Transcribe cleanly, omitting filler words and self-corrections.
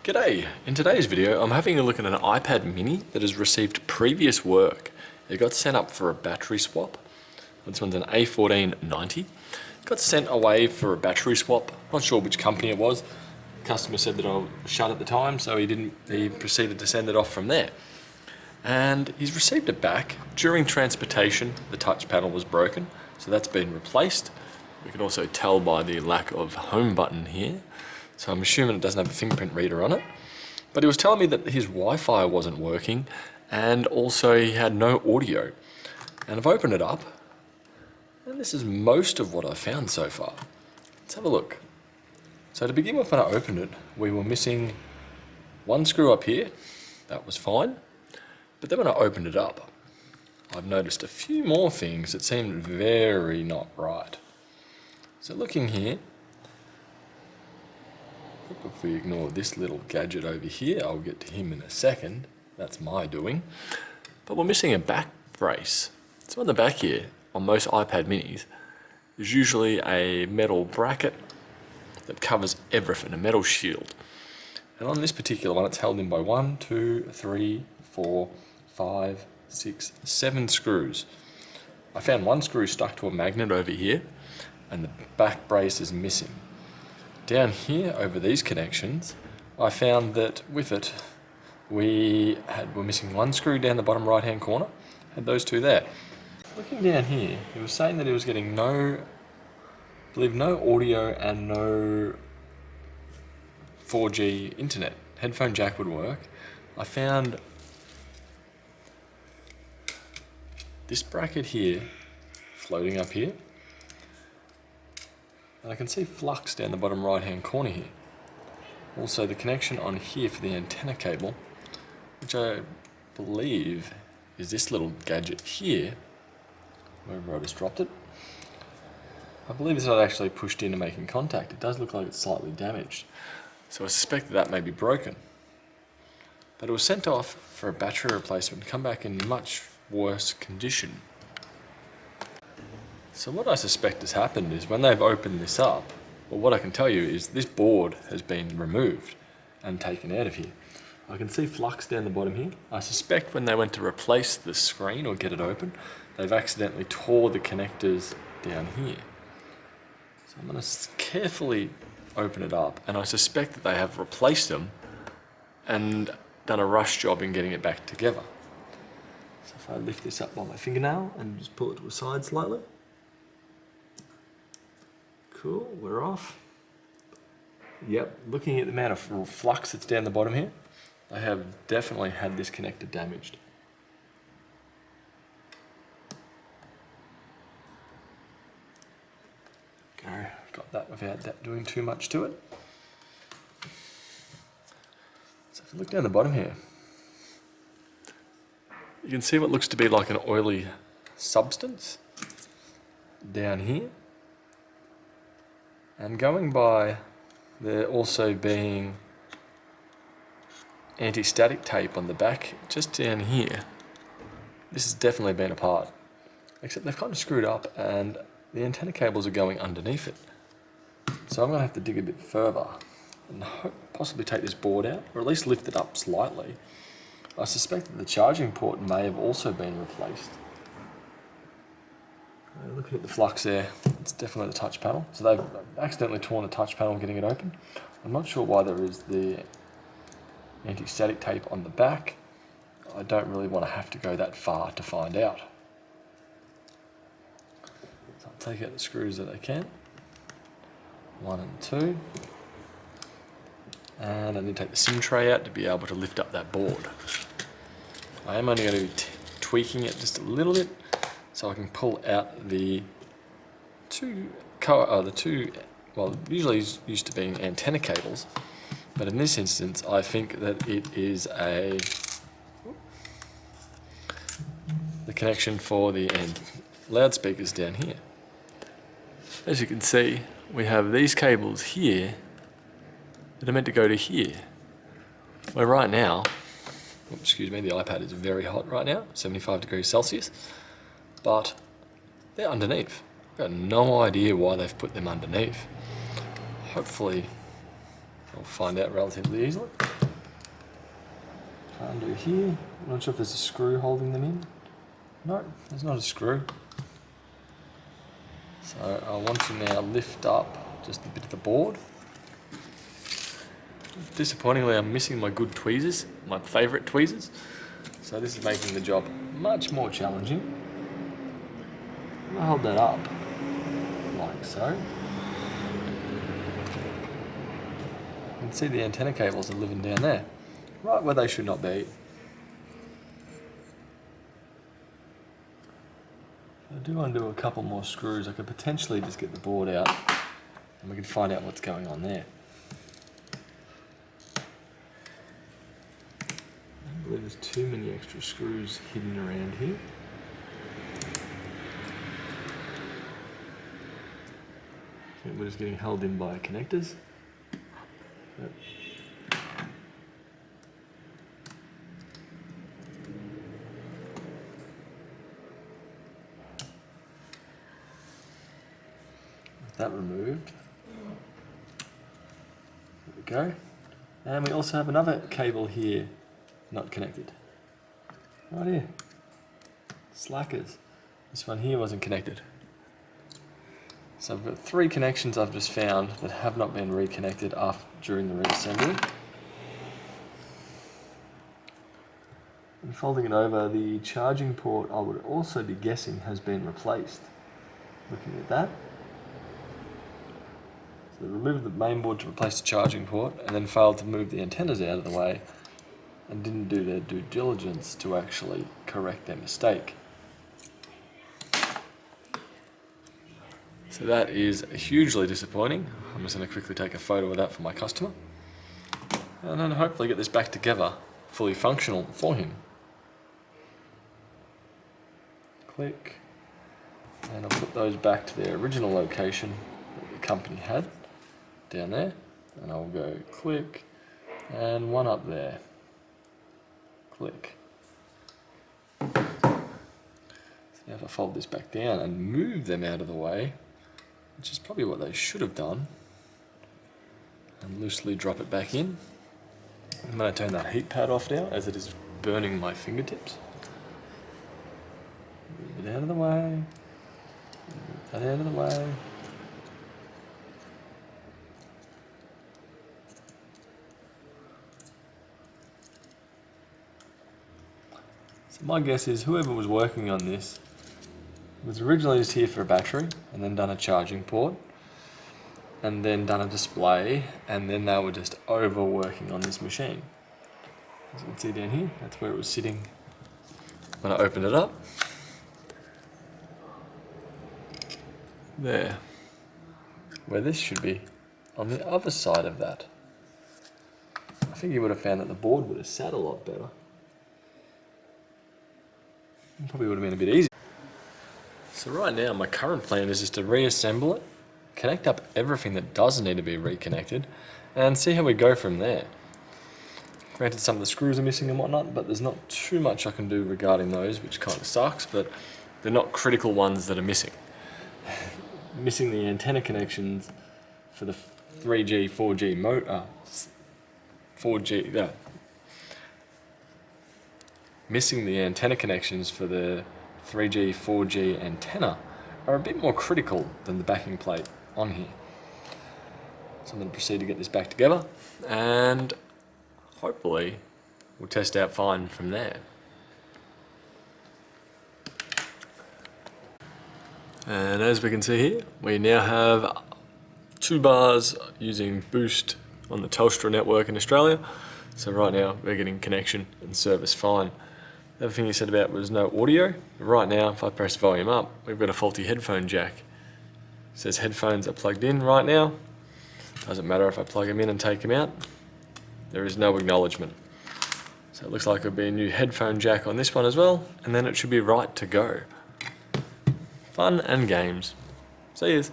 G'day! In today's video I'm having a look at an iPad mini that has received previous work. It got sent up for a battery swap. This one's an A1490. It got sent away for a battery swap. Not sure which company it was. The customer said that I was shut at the time, so he proceeded to send it off from there. And he's received it back. During transportation the touch panel was broken, so that's been replaced. We can also tell by the lack of home button here. So I'm assuming it doesn't have a fingerprint reader on it. But he was telling me that his Wi-Fi wasn't working and also he had no audio. And I've opened it up and this is most of what I've found so far. Let's have a look. So to begin with, when I opened it, we were missing one screw up here. That was fine. But then when I opened it up, I've noticed a few more things that seemed very not right. So looking here, if we ignore this little gadget over here, I'll get to him in a second. That's my doing. But we're missing a back brace. So on the back here, on most iPad minis, there's usually a metal bracket that covers everything, a metal shield. And on this particular one, it's held in by 1, 2, 3, 4, 5, 6, 7 screws. I found one screw stuck to a magnet over here, and the back brace is missing. Down here over these connections, I found that with it we're missing one screw down the bottom right hand corner, had those two there. Looking down here, he was saying that he was getting no audio and no 4G internet. Headphone jack would work. I found this bracket here floating up here. And I can see flux down the bottom right hand corner here. Also the connection on here for the antenna cable, which I believe is this little gadget here, wherever I just dropped it. I believe this was actually pushed in and making contact. It does look like it's slightly damaged. So I suspect that may be broken. But it was sent off for a battery replacement and come back in much worse condition. So what I suspect has happened is when they've opened this up, well, what I can tell you is this board has been removed and taken out of here. I can see flux down the bottom here. I suspect when they went to replace the screen or get it open, they've accidentally tore the connectors down here. So I'm going to carefully open it up, and I suspect that they have replaced them and done a rush job in getting it back together. So if I lift this up by my fingernail and just pull it to the side slightly. Cool, we're off. Yep, looking at the amount of flux that's down the bottom here, I have definitely had this connector damaged. Got that without that doing too much to it. So if you look down the bottom here, you can see what looks to be like an oily substance down here. And going by there also being anti-static tape on the back, just down here, this has definitely been apart. Except they've kind of screwed up and the antenna cables are going underneath it. So I'm going to have to dig a bit further and possibly take this board out, or at least lift it up slightly. I suspect that the charging port may have also been replaced. Looking at the flux there, it's definitely the touch panel. So they've accidentally torn the touch panel getting it open. I'm not sure why there is the anti-static tape on the back. I don't really want to have to go that far to find out. So I'll take out the screws that I can. 1 and 2. And I need to take the SIM tray out to be able to lift up that board. I am only going to be tweaking it just a little bit, so I can pull out the well, usually used to being antenna cables, but in this instance I think that it is the connection for the loudspeakers down here. As you can see, we have these cables here that are meant to go to here. Where right now, excuse me, the iPad is very hot right now, 75 degrees Celsius. But they're underneath. I've got no idea why they've put them underneath. Hopefully I'll find out relatively easily. Undo here. I'm not sure if there's a screw holding them in. No, there's not a screw. So I want to now lift up just a bit of the board. Disappointingly, I'm missing my good tweezers, my favourite tweezers. So this is making the job much more challenging. I'm going to hold that up, like so. You can see the antenna cables are living down there, right where they should not be. I do undo a couple more screws. I could potentially just get the board out and we can find out what's going on there. I believe there's too many extra screws hidden around here. I think we're just getting held in by connectors. Yep. With that removed. There we go. And we also have another cable here not connected. Right here. Slackers. This one here wasn't connected. So I've got 3 connections I've just found that have not been reconnected during the reassembly. And folding it over, the charging port I would also be guessing has been replaced. Looking at that. So they removed the main board to replace the charging port and then failed to move the antennas out of the way and didn't do their due diligence to actually correct their mistake. So that is hugely disappointing. I'm just going to quickly take a photo of that for my customer and then hopefully get this back together fully functional for him. Click, and I'll put those back to their original location that the company had down there, and I'll go click and one up there. Click. So now if I fold this back down and move them out of the way, which is probably what they should have done, and loosely drop it back in. I'm going to turn that heat pad off now as it is burning my fingertips. Move it out of the way. Move that out of the way. So my guess is whoever was working on this was originally just here for a battery and then done a charging port and then done a display, and then they were just overworking on this machine. As you can see down here, that's where it was sitting when I opened it up. There. Where this should be on the other side of that. I think you would have found that the board would have sat a lot better. It probably would have been a bit easier. So right now my current plan is just to reassemble it, connect up everything that does need to be reconnected, and see how we go from there. Granted, some of the screws are missing and whatnot, but there's not too much I can do regarding those, which kind of sucks, but they're not critical ones that are missing. Missing the antenna connections for the 3G, 4G motor, 4G, yeah. Missing the antenna connections for the 3G, 4G antenna are a bit more critical than the backing plate on here. So I'm going to proceed to get this back together and hopefully we'll test out fine from there. And as we can see here, we now have 2 bars using Boost on the Telstra network in Australia. So right now we're getting connection and service fine. The other thing you said about was no audio. Right now, if I press volume up, we've got a faulty headphone jack. It says headphones are plugged in right now. Doesn't matter if I plug them in and take them out. There is no acknowledgement. So it looks like it'll be a new headphone jack on this one as well, and then it should be right to go. Fun and games. See yous.